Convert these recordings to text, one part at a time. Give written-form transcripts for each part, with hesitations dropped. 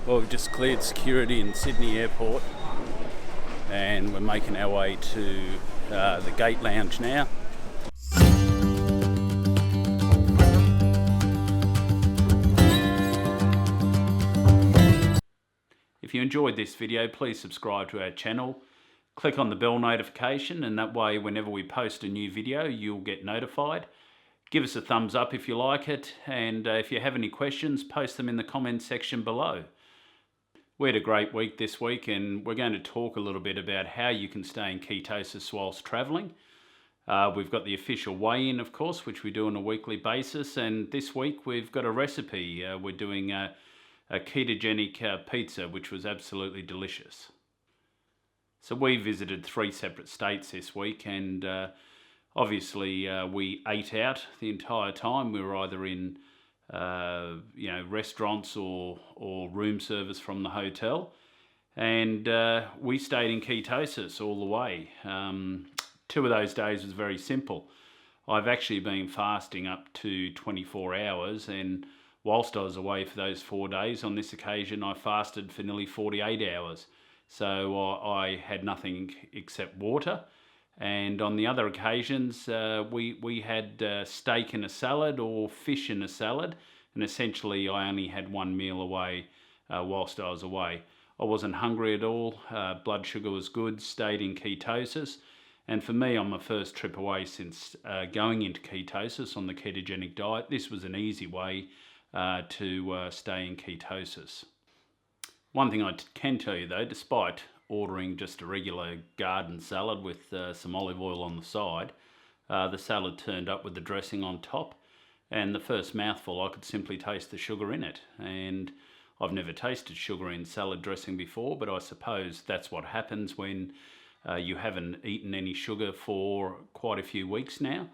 Well, we've just cleared security in Sydney Airport and we're making our way to the Gate Lounge now. If you enjoyed this video, please subscribe to our channel. Click on the bell notification, and that way whenever we post a new video you'll get notified. Give us a thumbs up if you like it, and if you have any questions, post them in the comments section below. We had a great week this week, and we're going to talk a little bit about how you can stay in ketosis whilst travelling. We've got the official weigh-in, of course, which we do on a weekly basis, and this week we've got a recipe. We're doing a ketogenic pizza, which was absolutely delicious. So we visited 3 separate states this week, and obviously we ate out the entire time. We were either in restaurants or room service from the hotel, and we stayed in ketosis all the way. 2 of those days was very simple. I've actually been fasting up to 24 hours, and whilst I was away for those 4 days, on this occasion I fasted for nearly 48 hours. So I had nothing except water. And on the other occasions, we had steak in a salad or fish in a salad. And essentially, I only had 1 meal away whilst I was away. I wasn't hungry at all. Blood sugar was good, stayed in ketosis. And for me, on my first trip away since going into ketosis on the ketogenic diet, this was an easy way to stay in ketosis. One thing I can tell you though, despite ordering just a regular garden salad with some olive oil on the side, the salad turned up with the dressing on top, and the first mouthful I could simply taste the sugar in it. And I've never tasted sugar in salad dressing before, but I suppose that's what happens when you haven't eaten any sugar for quite a few weeks now.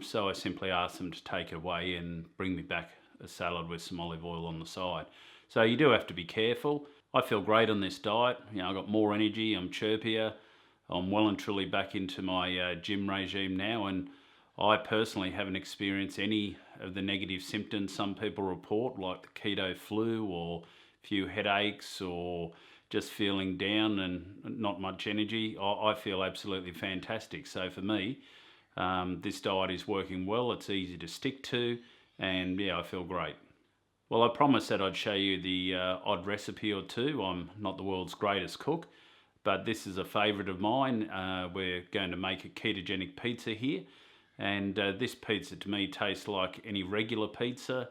So I simply asked them to take it away and bring me back a salad with some olive oil on the side. So you do have to be careful. I feel great on this diet. You know, I've got more energy, I'm chirpier, I'm well and truly back into my gym regime now, and I personally haven't experienced any of the negative symptoms some people report, like the keto flu or a few headaches or just feeling down and not much energy. I feel absolutely fantastic. So for me, this diet is working well, it's easy to stick to, and yeah, I feel great. Well, I promised that I'd show you the odd recipe or two. I'm not the world's greatest cook, but this is a favourite of mine. We're going to make a ketogenic pizza here, and this pizza to me tastes like any regular pizza.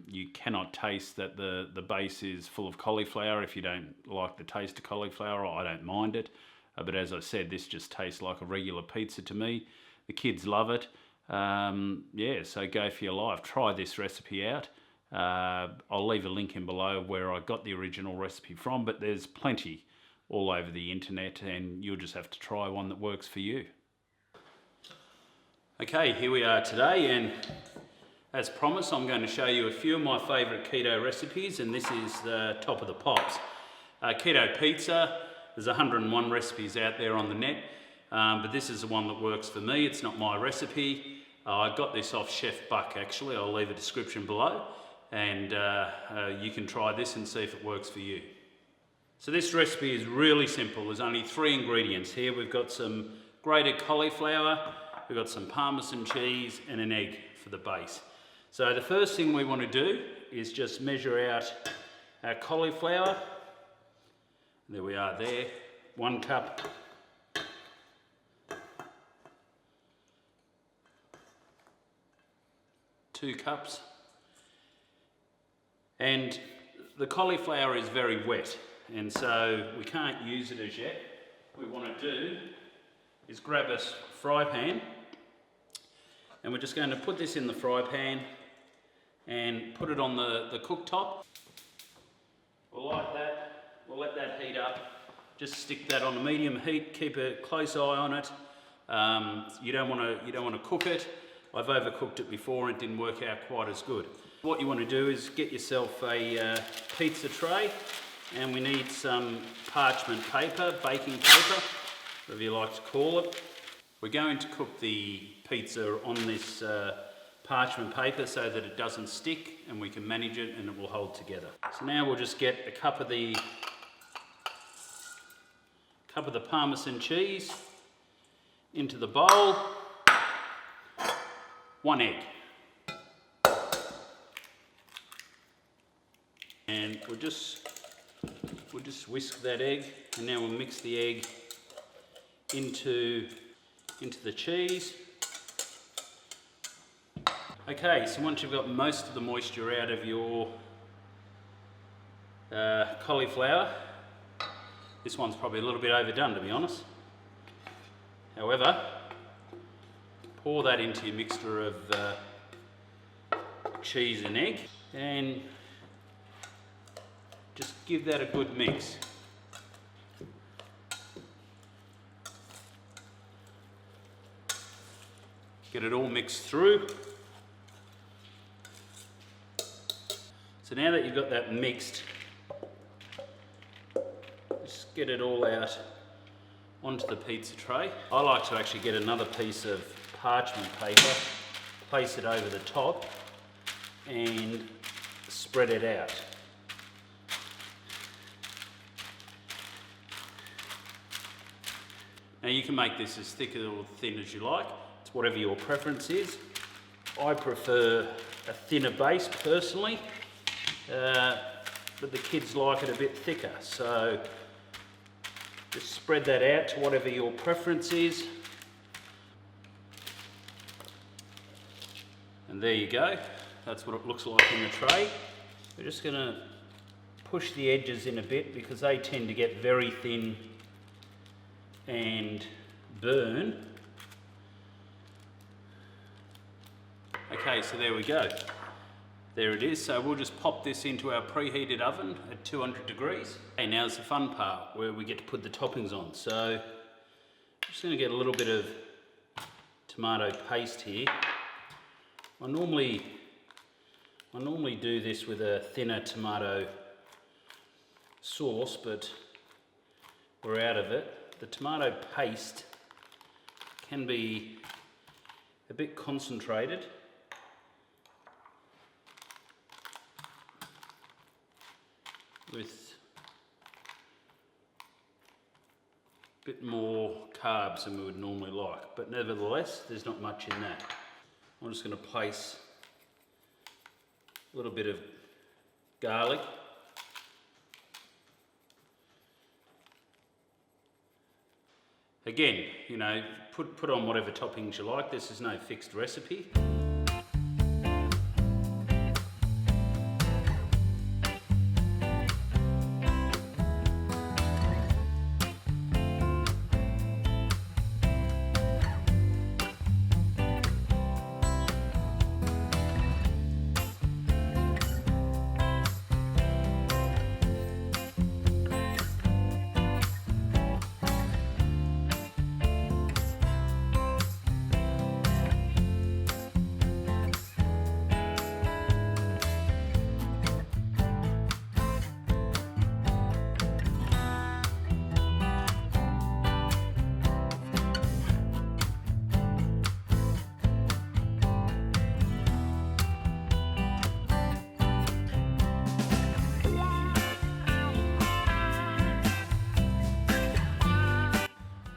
You cannot taste that the base is full of cauliflower. If you don't like the taste of cauliflower, I don't mind it. But as I said, this just tastes like a regular pizza to me. The kids love it. So go for your life. Try this recipe out. I'll leave a link in below where I got the original recipe from, but there's plenty all over the internet, and you'll just have to try one that works for you. Okay, here we are today, and as promised, I'm going to show you a few of my favourite keto recipes, and this is the top of the pops. Keto pizza, there's 101 recipes out there on the net, but this is the one that works for me. It's not my recipe. I got this off Chef Buck actually. I'll leave a description below, and you can try this and see if it works for you. So this recipe is really simple. There's only 3 ingredients here. We've got some grated cauliflower, we've got some Parmesan cheese, and an egg for the base. So the first thing we want to do is just measure out our cauliflower. There we are there, 1 cup. Two cups. And the cauliflower is very wet, and so we can't use it as yet. What we want to do is grab a fry pan, and we're just going to put this in the fry pan and put it on the cooktop. We'll light that, we'll let that heat up. Just stick that on a medium heat, keep a close eye on it. You don't want to cook it. I've overcooked it before and it didn't work out quite as good. What you want to do is get yourself a pizza tray, and we need some parchment paper, baking paper, whatever you like to call it. We're going to cook the pizza on this parchment paper so that it doesn't stick and we can manage it and it will hold together. So now we'll just get a cup of the Parmesan cheese into the bowl, 1 egg. And we'll just whisk that egg, and now we'll mix the egg into the cheese. Okay, so once you've got most of the moisture out of your cauliflower, this one's probably a little bit overdone, to be honest. However, pour that into your mixture of cheese and egg and just give that a good mix. Get it all mixed through. So now that you've got that mixed, just get it all out onto the pizza tray. I like to actually get another piece of parchment paper, place it over the top and spread it out. Now you can make this as thick or thin as you like. It's whatever your preference is. I prefer a thinner base personally, but the kids like it a bit thicker. So just spread that out to whatever your preference is. And there you go. That's what it looks like in the tray. We're just going to push the edges in a bit because they tend to get very thin and burn. Okay, so there we go. There it is. So we'll just pop this into our preheated oven at 200 degrees. Okay, now's the fun part where we get to put the toppings on. So I'm just going to get a little bit of tomato paste here. I normally do this with a thinner tomato sauce, but we're out of it. The tomato paste can be a bit concentrated. With a bit more carbs than we would normally like, but nevertheless there's not much in that. I'm just going to place a little bit of garlic. Again, you know, put on whatever toppings you like. This is no fixed recipe.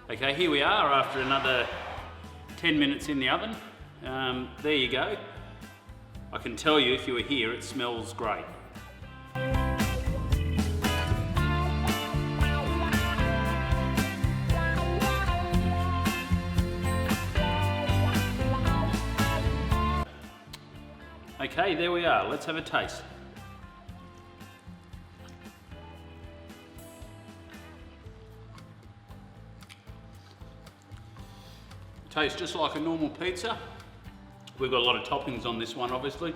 Okay, here we are after another 10 minutes in the oven. There you go. I can tell you if you were here, it smells great. Okay, there we are. Let's have a taste. Tastes just like a normal pizza. We've got a lot of toppings on this one, obviously,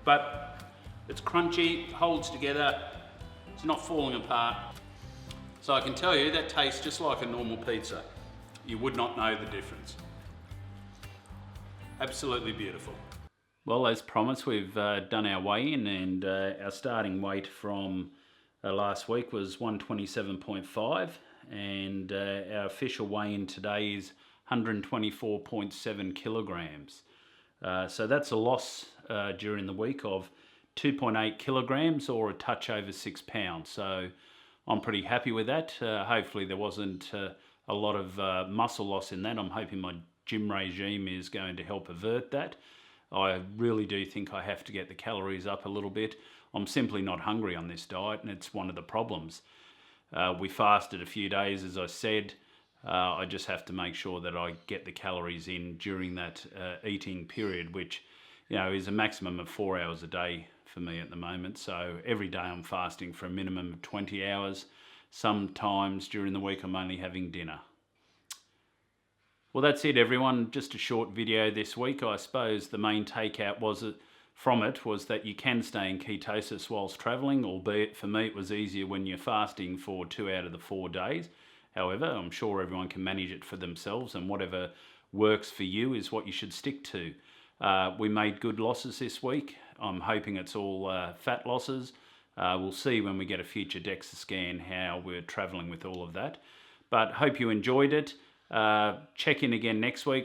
but it's crunchy, holds together, it's not falling apart. So I can tell you that tastes just like a normal pizza. You would not know the difference. Absolutely beautiful. Well, as promised, we've done our weigh-in, and our starting weight from last week was 127.5. And our official weigh-in today is 124.7 kilograms. So that's a loss during the week of 2.8 kilograms, or a touch over 6 pounds. So I'm pretty happy with that. Hopefully there wasn't a lot of muscle loss in that. I'm hoping my gym regime is going to help avert that. I really do think I have to get the calories up a little bit. I'm simply not hungry on this diet, and it's one of the problems. We fasted a few days, as I said. I just have to make sure that I get the calories in during that eating period, which, you know, is a maximum of 4 hours a day for me at the moment. So every day I'm fasting for a minimum of 20 hours. Sometimes during the week I'm only having dinner. Well, that's it, everyone. Just a short video this week. I suppose the main takeout from it was that you can stay in ketosis whilst travelling, albeit for me it was easier when you're fasting for 2 out of the 4 days. However, I'm sure everyone can manage it for themselves, and whatever works for you is what you should stick to. We made good losses this week. I'm hoping it's all fat losses. We'll see when we get a future DEXA scan how we're travelling with all of that. But hope you enjoyed it. Check in again next week